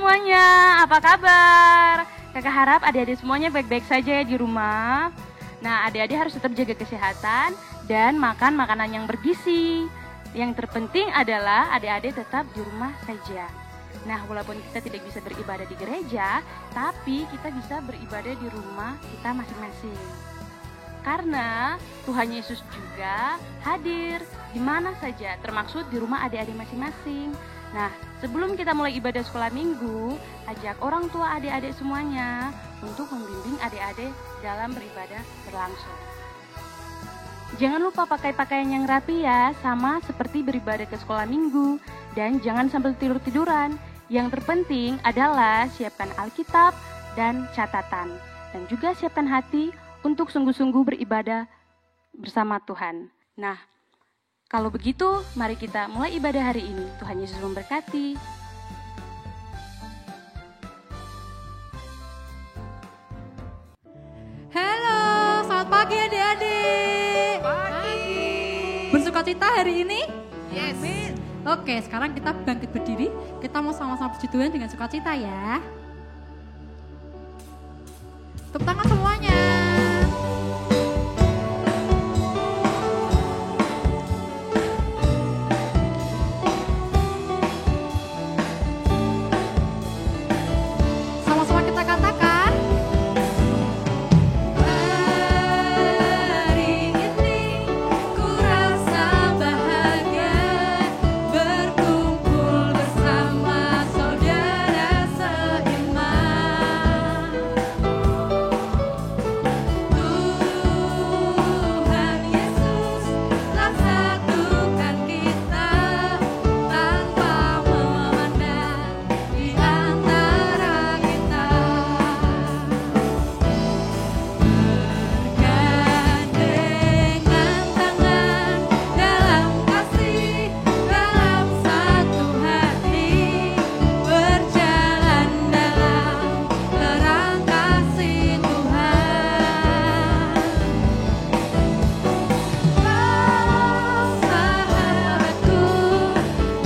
semuanya, apa kabar? Kakak harap adik-adik semuanya baik-baik saja ya di rumah. Nah, adik-adik harus tetap jaga kesehatan dan makan makanan yang bergizi. Yang terpenting adalah adik-adik tetap di rumah saja. Nah, walaupun kita tidak bisa beribadah di gereja, tapi kita bisa beribadah di rumah kita masing-masing. Karena Tuhan Yesus juga hadir di mana saja, termaksud di rumah adik-adik masing-masing. Nah, sebelum kita mulai ibadah sekolah minggu, ajak orang tua adik-adik semuanya untuk membimbing adik-adik dalam beribadah berlangsung. Jangan lupa pakai pakaian yang rapi ya, sama seperti beribadah ke sekolah minggu. Dan jangan sambil tidur-tiduran. Yang terpenting adalah siapkan Alkitab dan catatan. Dan juga siapkan hati untuk sungguh-sungguh beribadah bersama Tuhan. Nah, kalau begitu, mari kita mulai ibadah hari ini. Tuhan Yesus memberkati. Halo, selamat pagi adik-adik. Pagi. Bersukacita hari ini? Yes. Amin. Oke, sekarang kita bangkit berdiri. Kita mau sama-sama puji Tuhan dengan sukacita ya. Tepuk tangan semuanya. Sama-sama kita katakan. Hari ini ku rasa bahagia berkumpul bersama saudara seiman. Tuhan Yesus telah satukan kita tanpa memandang di antara kita. Bergandengan tangan dalam kasih, dalam satu hati, berjalan dalam terang kasih Tuhan. Kau sahabatku,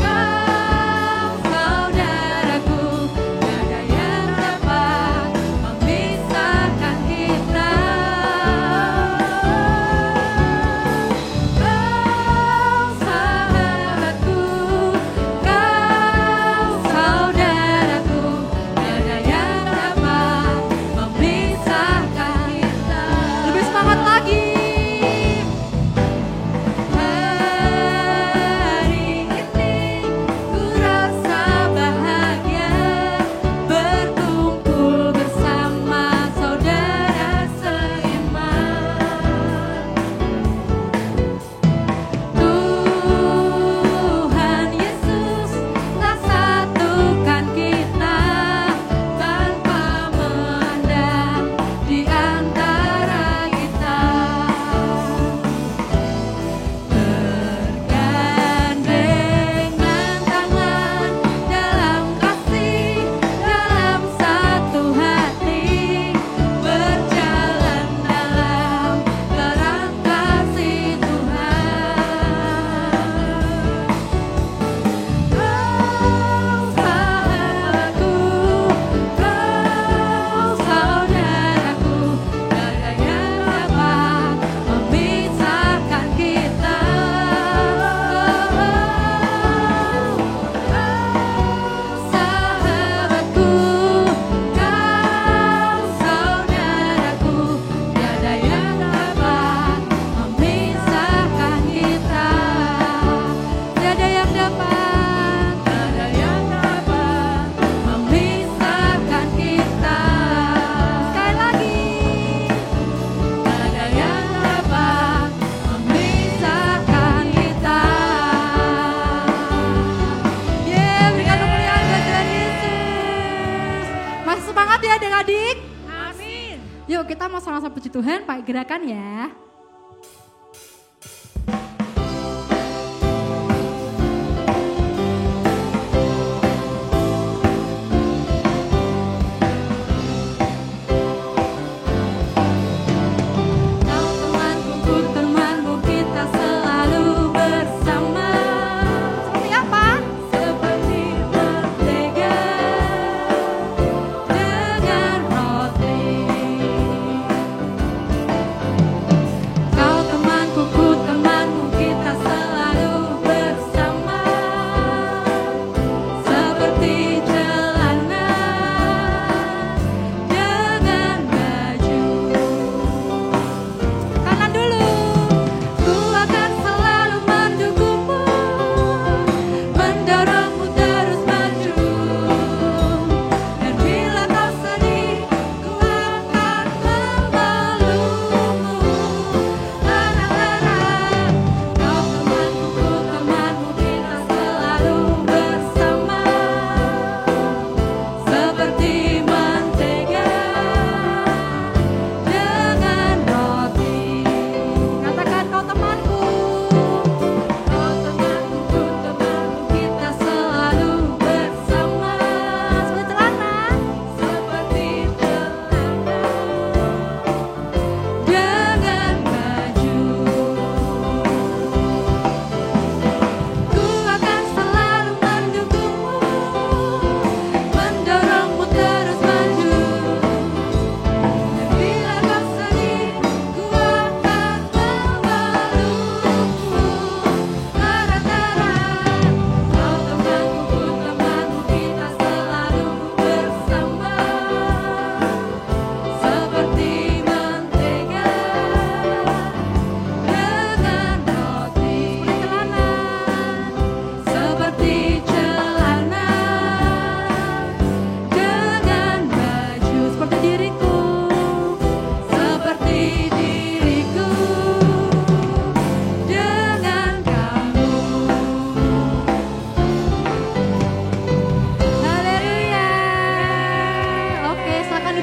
kau saudaraku, tiada yang dapat memisahkan kita. Kau sahabatku, kau saudaraku, tiada yang dapat memisahkan kita. Lebih semangat lagi. Hari ini ku rasa bahagia berkumpul bersama saudara seiman. Tuhan Yesus telah satukan kita tanpa memandang di antara kita. Bergandengan tangan dalam kasih, dalam satu hati, berjalan dalam terang kasih Tuhan. Kau sahabatku, kau saudaraku, tiada yang dapat memisahkan kita. Sahabatku, kau saudaraku, tiada yang dapat memisahkan kita. Tiada yang dapat memisahkan kita. Sekali lagi. Tiada yang dapat memisahkan kita. Berikan kemuliaan buat Tuhan Yesus. Masih semangat ya adik-adik? Amin. Yuk kita mau sama-sama puji Tuhan, pakai gerakan ya. Kau temanku, ku temanmu, kita selalu bersama. Seperti apa? Seperti mentega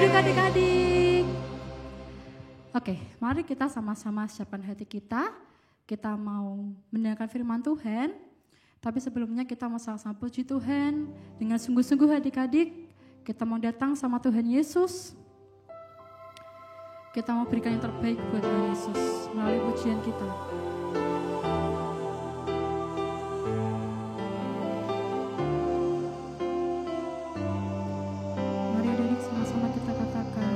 duduk adik-adik. Oke, mari kita sama-sama siapkan hati kita. Kita mau mendengarkan firman Tuhan. Tapi sebelumnya kita mau sama-sama puji Tuhan. Dengan sungguh-sungguh adik-adik, kita mau datang sama Tuhan Yesus. Kita mau berikan yang terbaik buat Tuhan Yesus melalui pujian kita. Mari adik-adik sama-sama kita katakan.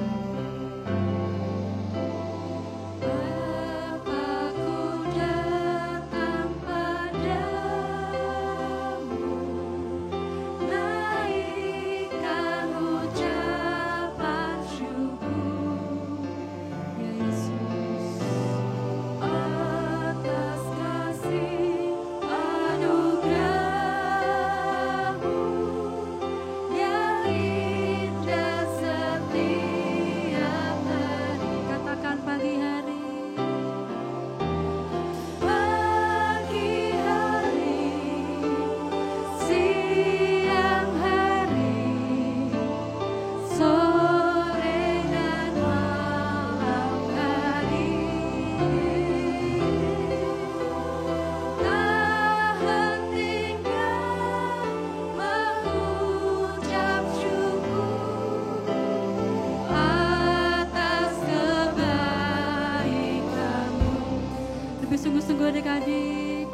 Sungguh-sungguh adik-adik,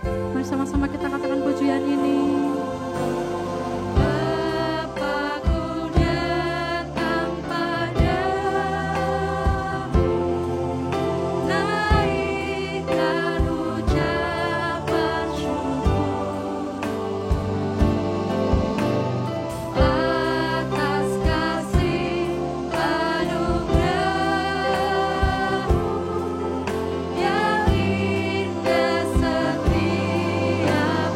mari sama-sama kita katakan pujian ini. Bapakku datang padamu, naikkan ucapan syukur atas kasih anugerah-Mu yang indah setiap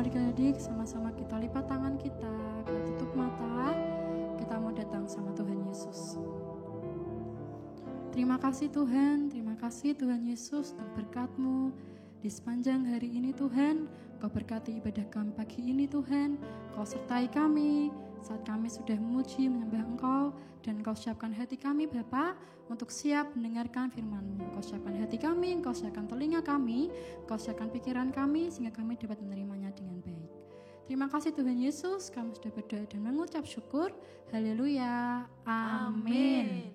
Adik-adik, sama-sama kita lipat tangan kita tutup mata, kita mau datang sama Tuhan Yesus. Terima kasih Tuhan Yesus untuk berkat-Mu di sepanjang hari ini Tuhan. Kau berkati ibadah kami pagi ini Tuhan, Kau sertai kami saat kami sudah memuji menyembah Engkau, dan Kau siapkan hati kami Bapa untuk siap mendengarkan firman-Mu. Kau siapkan hati kami, Kau siapkan telinga kami, Kau siapkan pikiran kami sehingga kami dapat menerimanya dengan baik. Terima kasih Tuhan Yesus, kami sudah berdoa dan mengucap syukur. Haleluya. Amin.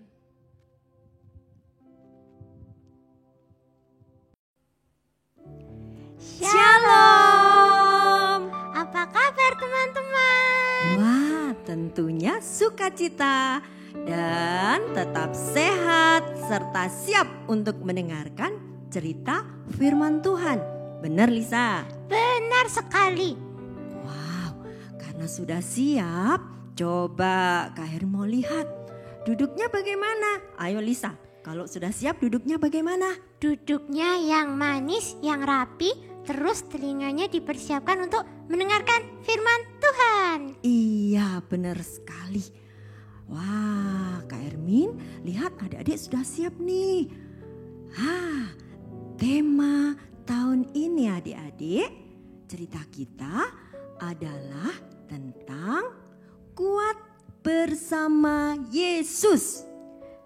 Shalom. Apa kabar teman-teman? Wah, tentunya sukacita dan tetap sehat serta siap untuk mendengarkan cerita firman Tuhan. Benar Lisa? Benar sekali. Wow, karena sudah siap, coba Kak Heri mau lihat duduknya bagaimana. Ayo Lisa, Kalau sudah siap duduknya bagaimana? Duduknya yang manis, yang rapi, terus telinganya dipersiapkan untuk mendengarkan firman Tuhan. Iya, benar sekali. Wah, Kak Ermin, lihat adik-adik sudah siap nih. Tema tahun ini adik-adik, cerita kita adalah tentang kuat bersama Yesus.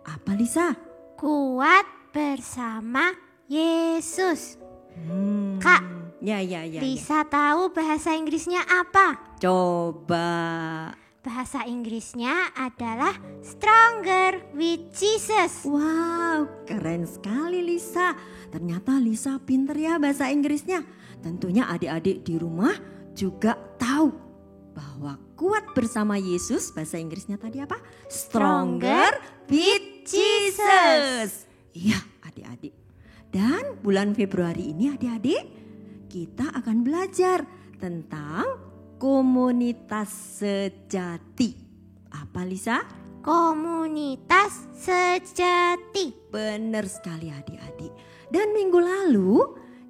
Apa Lisa? Kuat bersama Yesus. Kak, Ya. Lisa tahu bahasa Inggrisnya apa? Coba. Bahasa Inggrisnya adalah Stronger with Jesus. Wow, keren sekali Lisa. Ternyata Lisa pinter ya bahasa Inggrisnya. Tentunya adik-adik di rumah juga tahu bahwa kuat bersama Yesus, bahasa Inggrisnya tadi apa? Stronger with Jesus. Iya adik-adik. Dan bulan Februari ini adik-adik, kita akan belajar tentang komunitas sejati. Apa Lisa? Komunitas sejati. Benar sekali adik-adik. Dan minggu lalu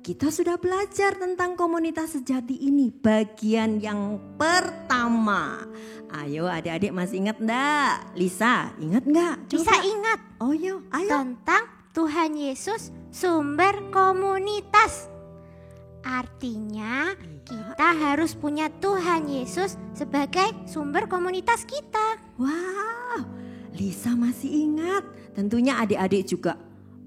kita sudah belajar tentang komunitas sejati ini. Bagian yang pertama. Ayo adik-adik masih ingat enggak? Lisa ingat enggak? Bisa ingat Oh ayo. tentang Tuhan Yesus sumber komunitas. Artinya kita harus punya Tuhan Yesus sebagai sumber komunitas kita. Wow, Lisa masih ingat. Tentunya adik-adik juga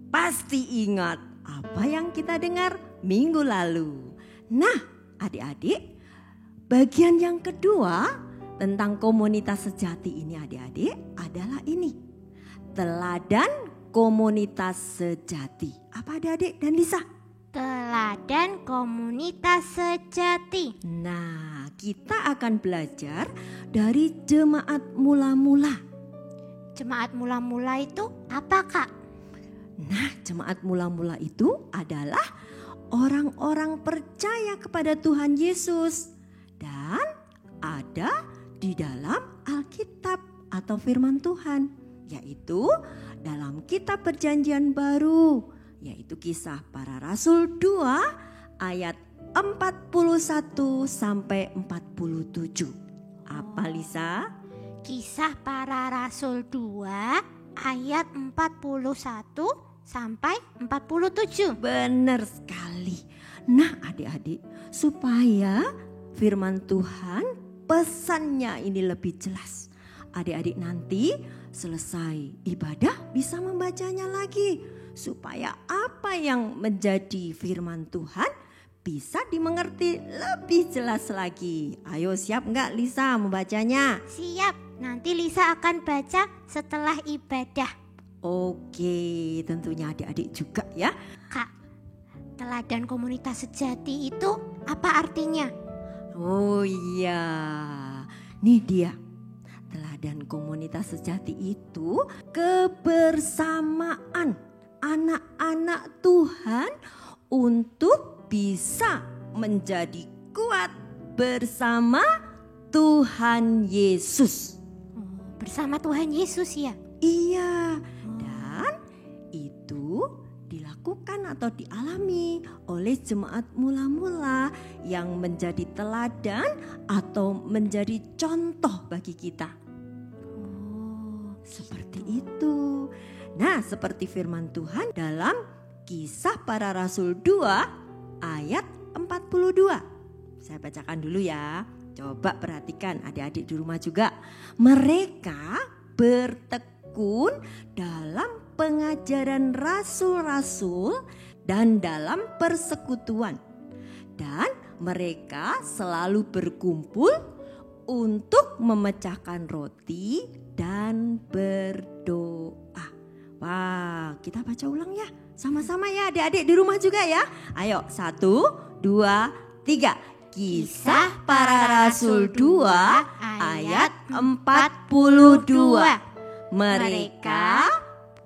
pasti ingat apa yang kita dengar minggu lalu. Nah, adik-adik, bagian yang kedua tentang komunitas sejati ini adik-adik adalah ini. Teladan komunitas sejati. Apa adik-adik dan Lisa? Teladan komunitas sejati. Nah, kita akan belajar dari jemaat mula-mula. Jemaat mula-mula itu apa, Kak? Nah, jemaat mula-mula itu adalah orang-orang percaya kepada Tuhan Yesus dan ada di dalam Alkitab atau firman Tuhan, yaitu dalam kitab Perjanjian Baru, yaitu Kisah Para Rasul 2 ayat 41 sampai 47. Apa Lisa? Kisah Para Rasul 2 ayat 41 sampai 47. Benar sekali. Nah adik-adik, supaya firman Tuhan pesannya ini lebih jelas, adik-adik nanti selesai ibadah bisa membacanya lagi, supaya apa yang menjadi firman Tuhan bisa dimengerti lebih jelas lagi. Ayo siap enggak Lisa membacanya? Siap, nanti Lisa akan baca setelah ibadah. Oke, tentunya adik-adik juga ya. Kak, teladan komunitas sejati itu apa artinya? Oh iya, nih dia. Teladan komunitas sejati itu kebersamaan anak-anak Tuhan untuk bisa menjadi kuat bersama Tuhan Yesus. Bersama Tuhan Yesus ya? Iya, dan itu dilakukan atau dialami oleh jemaat mula-mula yang menjadi teladan atau menjadi contoh bagi kita. Seperti itu. Nah, seperti firman Tuhan dalam Kisah Para Rasul 2 ayat 42. Saya bacakan dulu ya. Coba perhatikan adik-adik di rumah juga. Mereka bertekun dalam pengajaran rasul-rasul dan dalam persekutuan. Dan mereka selalu berkumpul untuk memecahkan roti dan berdoa. Wah, kita baca ulang ya. Sama-sama ya adik-adik di rumah juga ya. Ayo, 1, 2, 3. Kisah Para Rasul 2 ayat 42. Mereka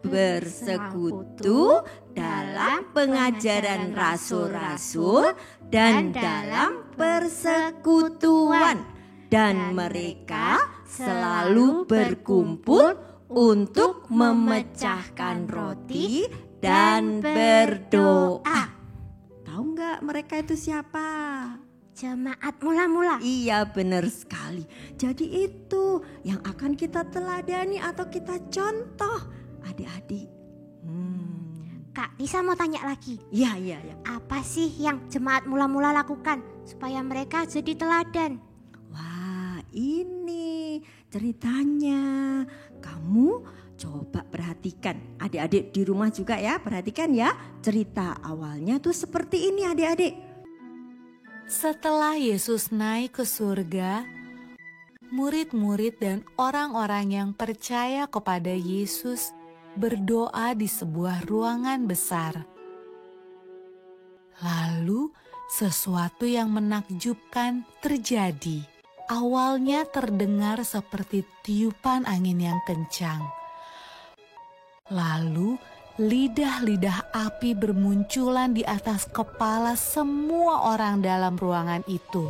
bersekutu dalam pengajaran rasul-rasul dan dalam persekutuan. Dan mereka selalu berkumpul untuk memecahkan roti dan berdoa. Tahu nggak mereka itu siapa? Jemaat mula-mula. Iya, benar sekali. Jadi itu yang akan kita teladani atau kita contoh, adik-adik. Kak, Lisa mau tanya lagi. Iya. Apa sih yang jemaat mula-mula lakukan supaya mereka jadi teladan? Wah, ini ceritanya. Kamu coba perhatikan. Adik-adik di rumah juga ya, perhatikan ya. Cerita awalnya tuh seperti ini adik-adik. Setelah Yesus naik ke surga, murid-murid dan orang-orang yang percaya kepada Yesus berdoa di sebuah ruangan besar. Lalu sesuatu yang menakjubkan terjadi. Awalnya terdengar seperti tiupan angin yang kencang. Lalu lidah-lidah api bermunculan di atas kepala semua orang dalam ruangan itu.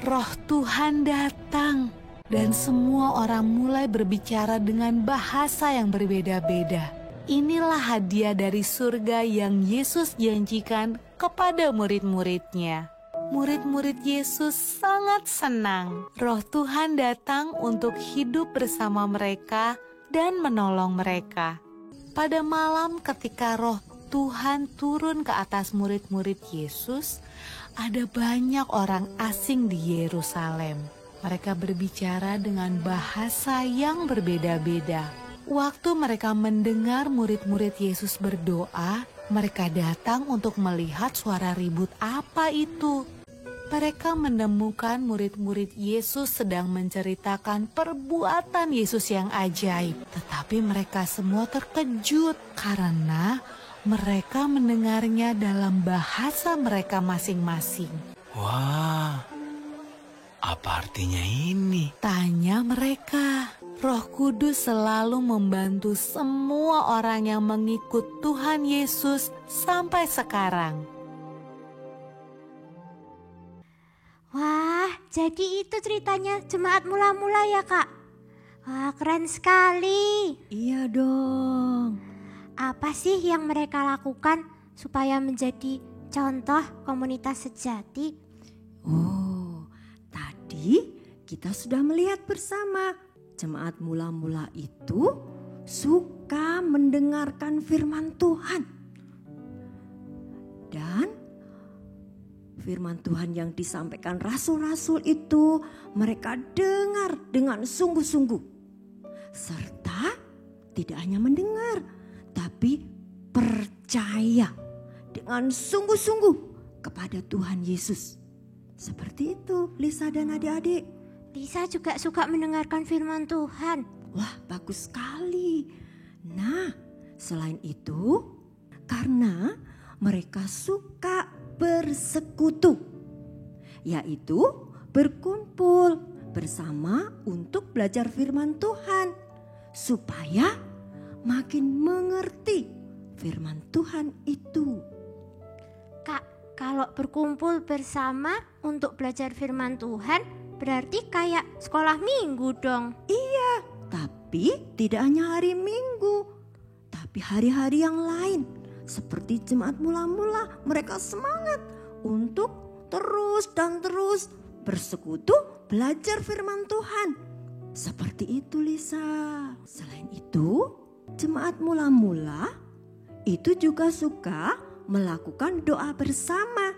Roh Tuhan datang dan semua orang mulai berbicara dengan bahasa yang berbeda-beda. Inilah hadiah dari surga yang Yesus janjikan kepada murid-muridnya. Murid-murid Yesus sangat senang. Roh Tuhan datang untuk hidup bersama mereka dan menolong mereka. Pada malam ketika Roh Tuhan turun ke atas murid-murid Yesus, ada banyak orang asing di Yerusalem. Mereka berbicara dengan bahasa yang berbeda-beda. Waktu mereka mendengar murid-murid Yesus berdoa, mereka datang untuk melihat suara ribut apa itu. Mereka menemukan murid-murid Yesus sedang menceritakan perbuatan Yesus yang ajaib. Tetapi mereka semua terkejut karena mereka mendengarnya dalam bahasa mereka masing-masing. Wah, apa artinya ini? Tanya mereka. Roh Kudus selalu membantu semua orang yang mengikut Tuhan Yesus sampai sekarang. Wah, jadi itu ceritanya jemaat mula-mula ya, Kak? Wah, keren sekali. Iya dong. Apa sih yang mereka lakukan supaya menjadi contoh komunitas sejati? Oh, tadi kita sudah melihat bersama. Jemaat mula-mula itu suka mendengarkan firman Tuhan. Dan firman Tuhan yang disampaikan rasul-rasul itu mereka dengar dengan sungguh-sungguh. Serta tidak hanya mendengar, tapi percaya dengan sungguh-sungguh kepada Tuhan Yesus. Seperti itu Lisa dan adik-adik. Lisa juga suka mendengarkan firman Tuhan. Wah, bagus sekali. Nah, selain itu, karena mereka suka bersekutu, yaitu berkumpul bersama untuk belajar firman Tuhan, supaya makin mengerti firman Tuhan itu. Kak, kalau berkumpul bersama untuk belajar firman Tuhan, berarti kayak sekolah minggu dong. Iya, tapi tidak hanya hari Minggu, tapi hari-hari yang lain. Seperti jemaat mula-mula, mereka semangat untuk terus dan terus bersekutu belajar firman Tuhan. Seperti itu Lisa. Selain itu, jemaat mula-mula itu juga suka melakukan doa bersama.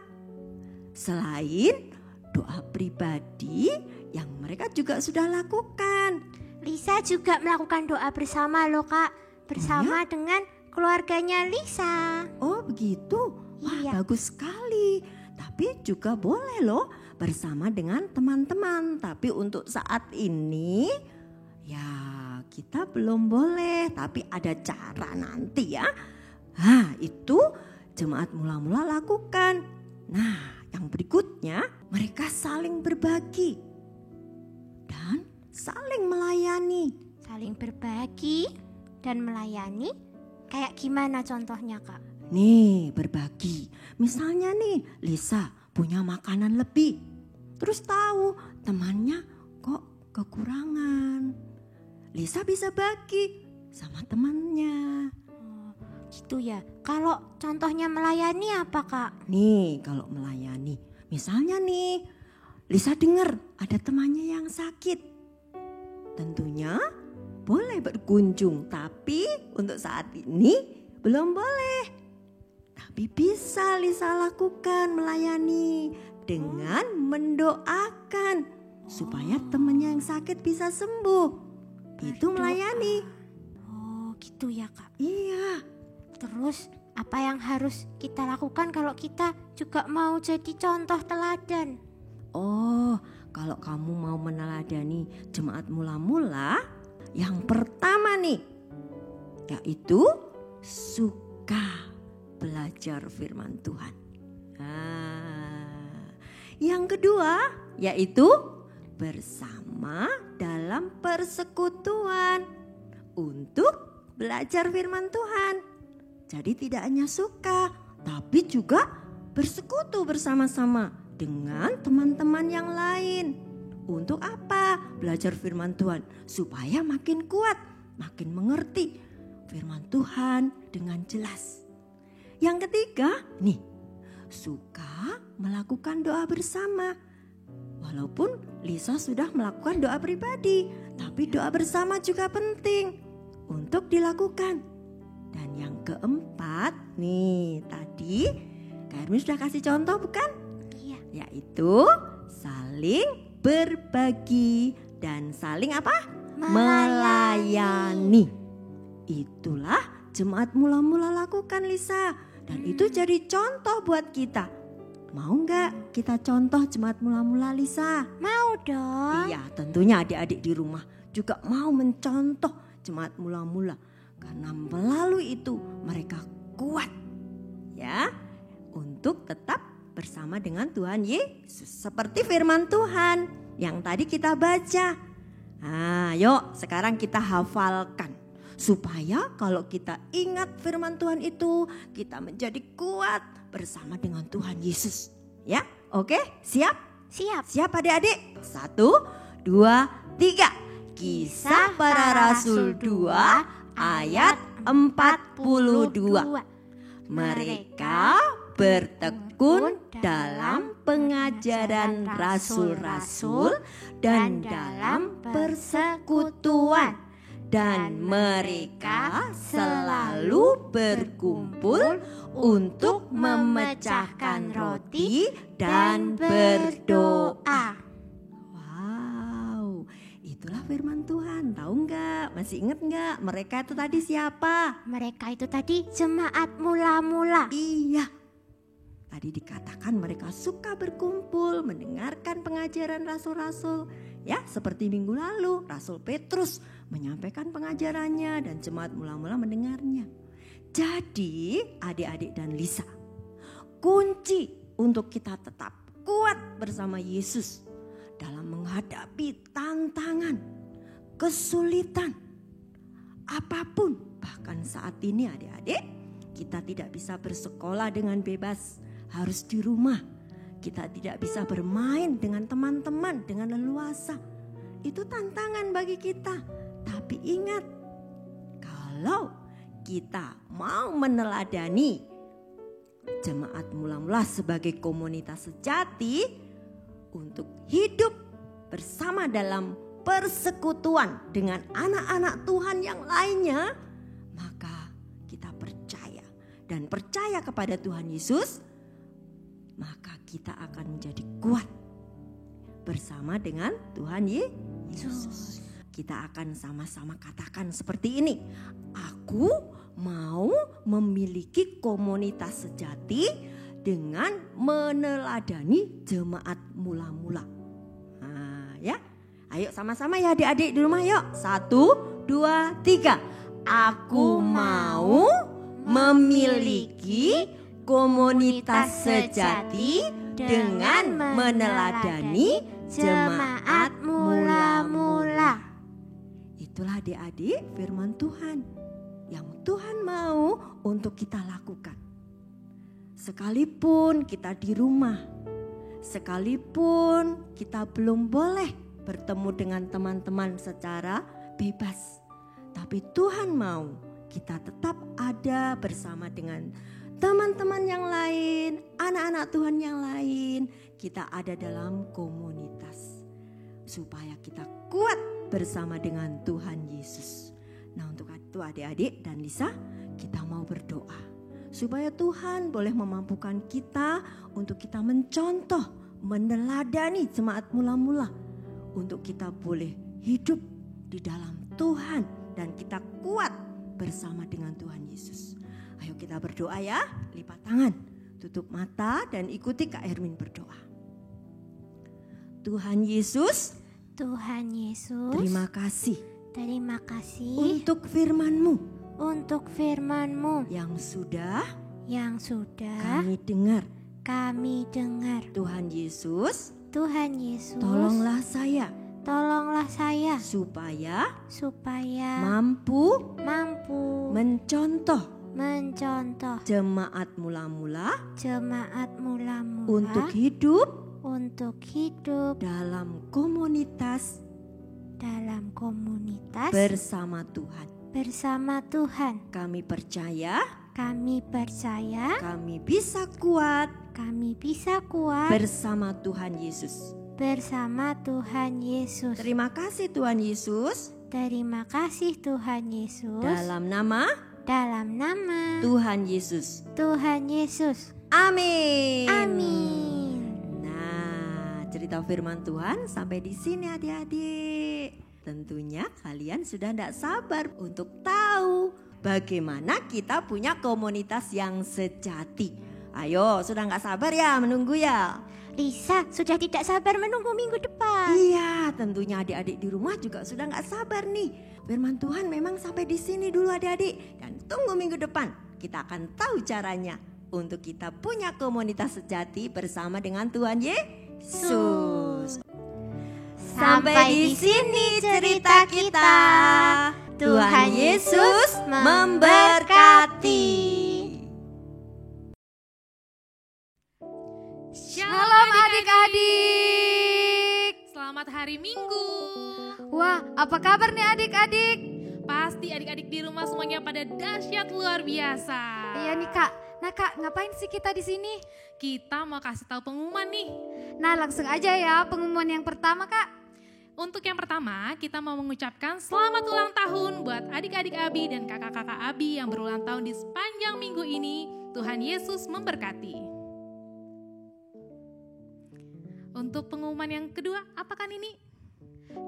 Selain doa pribadi yang mereka juga sudah lakukan. Lisa juga melakukan doa bersama loh, Kak. Bersama dengan keluarganya Lisa. Oh begitu? Wah, Iya. bagus sekali. Tapi juga boleh loh bersama dengan teman-teman. Tapi untuk saat ini ya kita belum boleh. Tapi ada cara nanti ya. Itu jemaat mula-mula lakukan. Nah, yang berikutnya mereka saling berbagi dan saling melayani. Saling berbagi dan melayani. Kayak gimana contohnya, Kak? Nih, berbagi. Misalnya nih, Lisa punya makanan lebih. Terus tahu temannya kok kekurangan. Lisa bisa bagi sama temannya. Gitu ya. Kalau contohnya melayani apa, Kak? Nih, kalau melayani, misalnya nih, Lisa dengar ada temannya yang sakit. Tentunya boleh berkunjung, tapi untuk saat ini belum boleh. Tapi bisa Lisa lakukan melayani dengan mendoakan supaya temannya yang sakit bisa sembuh. Itu melayani. Oh, gitu ya, Kak. Iya. Terus apa yang harus kita lakukan kalau kita juga mau jadi contoh teladan? Oh, kalau kamu mau meneladani jemaat mula-mula, yang pertama nih, yaitu suka belajar firman Tuhan. Yang kedua, yaitu bersama dalam persekutuan untuk belajar firman Tuhan. Jadi tidak hanya suka, tapi juga bersekutu bersama-sama dengan teman-teman yang lain. Untuk apa? Belajar firman Tuhan supaya makin kuat, makin mengerti firman Tuhan dengan jelas. Yang ketiga, nih, suka melakukan doa bersama. Walaupun Lisa sudah melakukan doa pribadi, tapi doa bersama juga penting untuk dilakukan. Dan yang keempat, nih tadi Kak Hermin sudah kasih contoh bukan? Iya. Yaitu saling berbagi dan saling apa? Melayani. Itulah jemaat mula-mula lakukan, Lisa. Dan itu jadi contoh buat kita. Mau nggak kita contoh jemaat mula-mula, Lisa? Mau dong. Iya, tentunya adik-adik di rumah juga mau mencontoh jemaat mula-mula. Karena melalui itu mereka kuat ya untuk tetap bersama dengan Tuhan Yesus. Seperti firman Tuhan yang tadi kita baca. Nah, yuk sekarang kita hafalkan. Supaya kalau kita ingat firman Tuhan itu, kita menjadi kuat bersama dengan Tuhan Yesus. Ya, oke? Siap? Siap. Siap adik-adik? 1, 2, 3. Kisah Para Rasul 2 ayat 42. Mereka bertekun dalam pengajaran rasul-rasul dan dalam persekutuan. Dan mereka selalu berkumpul untuk memecahkan roti dan berdoa. Wow, itulah firman Tuhan. Tahu nggak? Masih ingat nggak? Mereka itu tadi siapa? Mereka itu tadi jemaat mula-mula. Iya. Tadi dikatakan mereka suka berkumpul, mendengarkan pengajaran rasul-rasul. Ya, seperti minggu lalu, Rasul Petrus menyampaikan pengajarannya dan jemaat mula-mula mendengarnya. Jadi, adik-adik dan Lisa, kunci untuk kita tetap kuat bersama Yesus dalam menghadapi tantangan, kesulitan, apapun. Bahkan saat ini adik-adik, kita tidak bisa bersekolah dengan bebas, harus di rumah. Kita tidak bisa bermain dengan teman-teman dengan leluasa. Itu tantangan bagi kita. Tapi ingat, kalau kita mau meneladani jemaat mula-mula sebagai komunitas sejati untuk hidup bersama dalam persekutuan dengan anak-anak Tuhan yang lainnya, maka kita percaya kepada Tuhan Yesus, maka kita akan menjadi kuat bersama dengan Tuhan Yesus. Kita akan sama-sama katakan seperti ini. Aku mau memiliki komunitas sejati dengan meneladani jemaat mula-mula. Nah, ya. Ayo sama-sama ya adik-adik di rumah yuk. 1, 2, 3. Aku mau memiliki komunitas sejati dengan meneladani jemaat mula-mula. Itulah adik-adik firman Tuhan yang Tuhan mau untuk kita lakukan. Sekalipun kita di rumah, sekalipun kita belum boleh bertemu dengan teman-teman secara bebas, Tapi Tuhan mau kita tetap ada bersama dengan teman-teman yang lain, anak-anak Tuhan yang lain. Kita ada dalam komunitas supaya kita kuat bersama dengan Tuhan Yesus. Nah, untuk itu adik-adik dan Lisa, kita mau berdoa supaya Tuhan boleh memampukan kita untuk kita mencontoh, meneladani jemaat mula-mula, untuk kita boleh hidup di dalam Tuhan dan kita kuat bersama dengan Tuhan Yesus. Ayo kita berdoa ya, lipat tangan, tutup mata dan ikuti Kak Hermin berdoa. Tuhan Yesus, Tuhan Yesus, terima kasih untuk firman-Mu yang sudah kami dengar. Tuhan Yesus, tolonglah saya supaya mampu mencontoh jemaat mula-mula untuk hidup dalam komunitas bersama Tuhan. Kami percaya kami bisa kuat bersama Tuhan Yesus. Terima kasih Tuhan Yesus. Dalam nama Tuhan Yesus. Amin. Nah, cerita firman Tuhan sampai di sini adik-adik. Tentunya kalian sudah tidak sabar untuk tahu bagaimana kita punya komunitas yang sejati. Ayo, sudah nggak sabar ya menunggu ya? Lisa sudah tidak sabar menunggu minggu depan. Iya, tentunya adik-adik di rumah juga sudah nggak sabar nih. Firman Tuhan memang sampai di sini dulu adik-adik. Dan tunggu minggu depan kita akan tahu caranya untuk kita punya komunitas sejati bersama dengan Tuhan Yesus. Sampai di sini cerita kita. Tuhan Yesus memberkati. Shalom adik-adik. Selamat hari Minggu. Wah, apa kabar nih adik-adik? Pasti adik-adik di rumah semuanya pada dahsyat luar biasa. Iya nih Kak. Nah Kak, ngapain sih kita di sini? Kita mau kasih tahu pengumuman nih. Nah, langsung aja ya pengumuman yang pertama Kak. Untuk yang pertama, kita mau mengucapkan selamat ulang tahun buat adik-adik Abi dan kakak-kakak Abi yang berulang tahun di sepanjang minggu ini. Tuhan Yesus memberkati. Untuk pengumuman yang kedua, apa kan ini?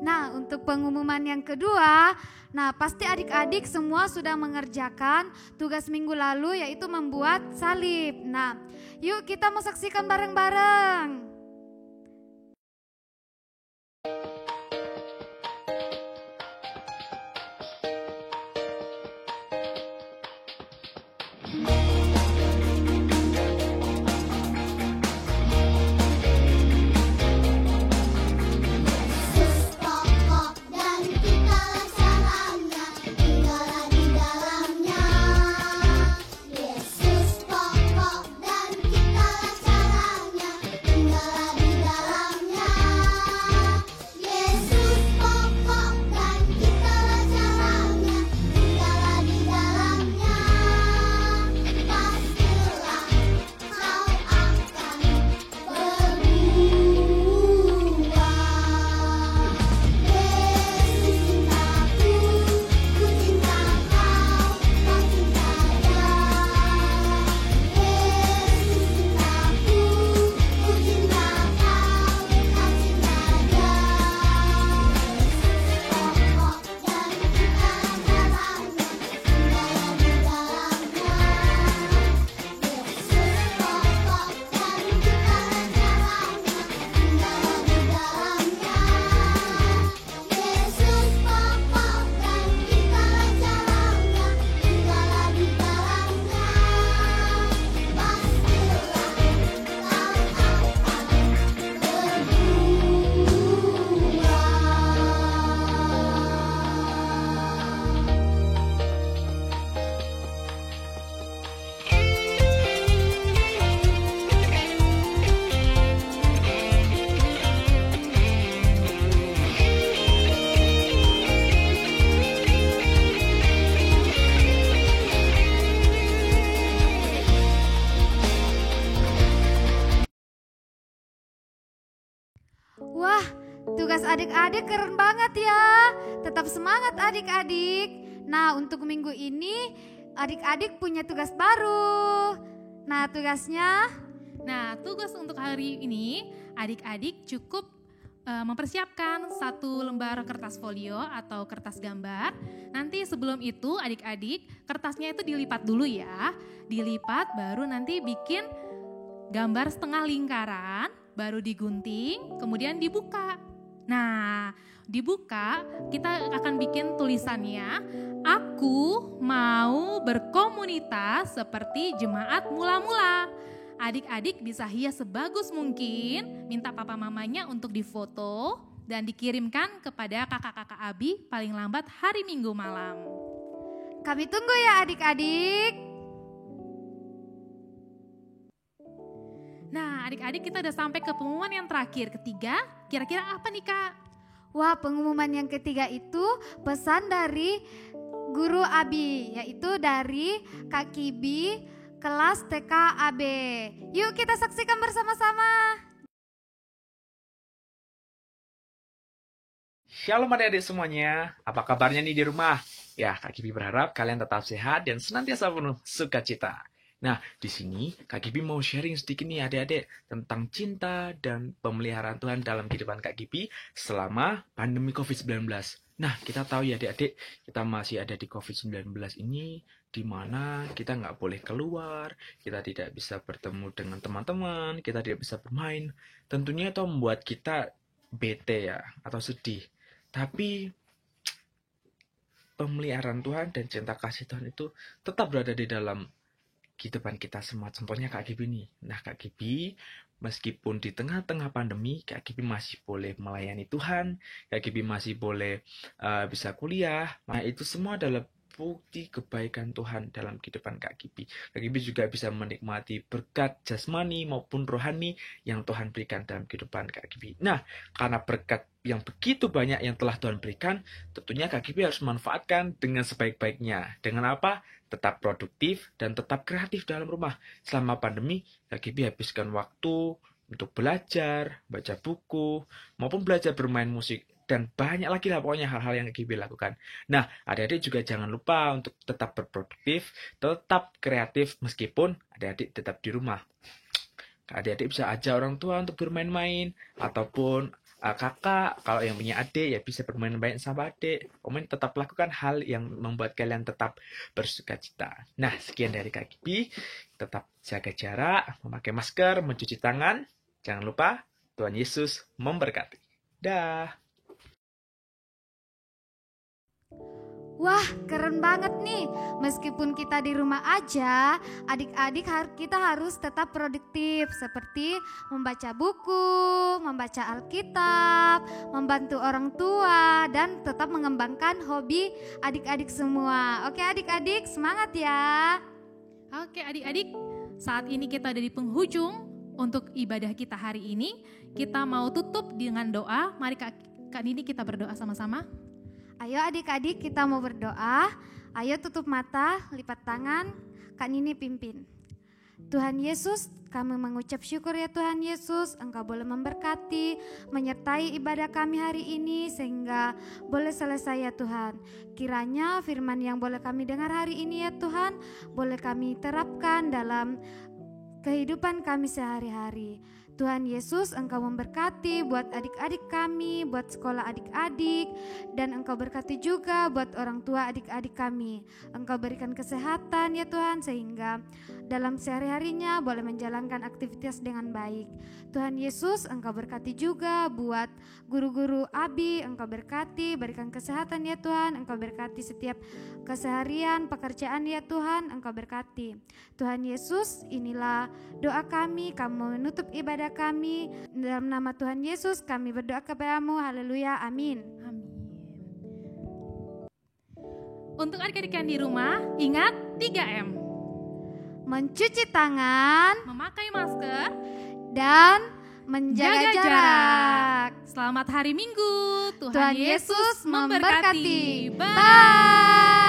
Nah, untuk pengumuman yang kedua, nah pasti adik-adik semua sudah mengerjakan tugas minggu lalu yaitu membuat salib. Nah, yuk kita mau saksikan bareng-bareng. Yesus pokok dan kita caranya tinggal Wah, tugas adik-adik keren banget ya. Tetap semangat adik-adik. Nah, untuk minggu ini adik-adik punya tugas baru. Nah, tugas untuk hari ini adik-adik cukup mempersiapkan 1 lembar kertas folio atau kertas gambar. Nanti sebelum itu adik-adik kertasnya itu dilipat dulu ya. Dilipat baru nanti bikin gambar setengah lingkaran, baru digunting, kemudian dibuka. Nah, dibuka kita akan bikin tulisannya, aku mau berkomunitas seperti jemaat mula-mula. Adik-adik bisa hias sebagus mungkin, minta papa mamanya untuk difoto dan dikirimkan kepada kakak-kakak Abi paling lambat hari Minggu malam. Kami tunggu ya adik-adik. Nah, adik-adik kita udah sampai ke pengumuman yang terakhir, ketiga. Kira-kira apa nih Kak? Wah, pengumuman yang ketiga itu pesan dari guru Abi, yaitu dari Kak Kibi kelas TK AB. Yuk kita saksikan bersama-sama. Shalom adik-adik semuanya, apa kabarnya nih di rumah? Ya, Kak Kibi berharap kalian tetap sehat dan senantiasa penuh sukacita. Nah, di sini Kak Kibi mau sharing sedikit nih adik-adik tentang cinta dan pemeliharaan Tuhan dalam kehidupan Kak Kibi selama pandemi COVID-19. Nah, kita tahu ya adik-adik, kita masih ada di COVID-19 ini, di mana kita nggak boleh keluar, kita tidak bisa bertemu dengan teman-teman, kita tidak bisa bermain. Tentunya itu membuat kita bete ya, atau sedih. Tapi pemeliharaan Tuhan dan cinta kasih Tuhan itu tetap berada di dalam kehidupan kita semua. Contohnya Kak Kibi nih. Nah, Kak Kibi meskipun di tengah-tengah pandemi, Kak Kibi masih boleh melayani Tuhan, Kak Kibi masih boleh bisa kuliah. Nah, itu semua adalah bukti kebaikan Tuhan dalam kehidupan Kak Kibi. Kak Kibi juga bisa menikmati berkat jasmani maupun rohani yang Tuhan berikan dalam kehidupan Kak Kibi. Nah, karena berkat yang begitu banyak yang telah Tuhan berikan, tentunya Kak Kibi harus memanfaatkan dengan sebaik-baiknya. Dengan apa? Tetap produktif dan tetap kreatif dalam rumah. Selama pandemi, Kak Kibi habiskan waktu untuk belajar, baca buku, maupun belajar bermain musik. Dan banyak lagi lah pokoknya hal-hal yang Kak Kibi lakukan. Nah, adik-adik juga jangan lupa untuk tetap berproduktif, tetap kreatif meskipun adik-adik tetap di rumah. Adik-adik bisa ajak orang tua untuk bermain-main, ataupun kakak, kalau yang punya adik ya bisa bermain-main sama adik. Kemudian tetap lakukan hal yang membuat kalian tetap bersukacita. Nah, sekian dari Kak Kibi. Tetap jaga jarak, memakai masker, mencuci tangan. Jangan lupa, Tuhan Yesus memberkati. Dah. Wah, keren banget nih. Meskipun kita di rumah aja, adik-adik kita harus tetap produktif seperti membaca buku, membaca Alkitab, membantu orang tua, dan tetap mengembangkan hobi adik-adik semua. Oke adik-adik, semangat ya. Oke adik-adik, saat ini kita ada di penghujung untuk ibadah kita hari ini. Kita mau tutup dengan doa. Mari Kak Nini kita berdoa sama-sama. Ayo adik-adik kita mau berdoa. Ayo tutup mata, lipat tangan, Kak Nini pimpin. Tuhan Yesus, kami mengucap syukur ya Tuhan Yesus, Engkau boleh memberkati, menyertai ibadah kami hari ini sehingga boleh selesai ya Tuhan. Kiranya firman yang boleh kami dengar hari ini ya Tuhan, boleh kami terapkan dalam kehidupan kami sehari-hari. Tuhan Yesus, Engkau memberkati buat adik-adik kami, buat sekolah adik-adik, dan Engkau berkati juga buat orang tua adik-adik kami. Engkau berikan kesehatan ya Tuhan, sehingga dalam sehari-harinya boleh menjalankan aktivitas dengan baik. Tuhan Yesus, Engkau berkati juga buat guru-guru Abi, Engkau berkati, berikan kesehatan ya Tuhan, Engkau berkati setiap keseharian, pekerjaan ya Tuhan, Engkau berkati. Tuhan Yesus, inilah doa kami menutup ibadah kami. Dalam nama Tuhan Yesus kami berdoa kepada-Mu. Haleluya, amin. Amin. Untuk adik-adik yang di rumah, ingat 3M. Mencuci tangan, Memakai masker, dan menjaga jaga jarak. Selamat hari Minggu. Tuhan Yesus memberkati. Bye. Bye.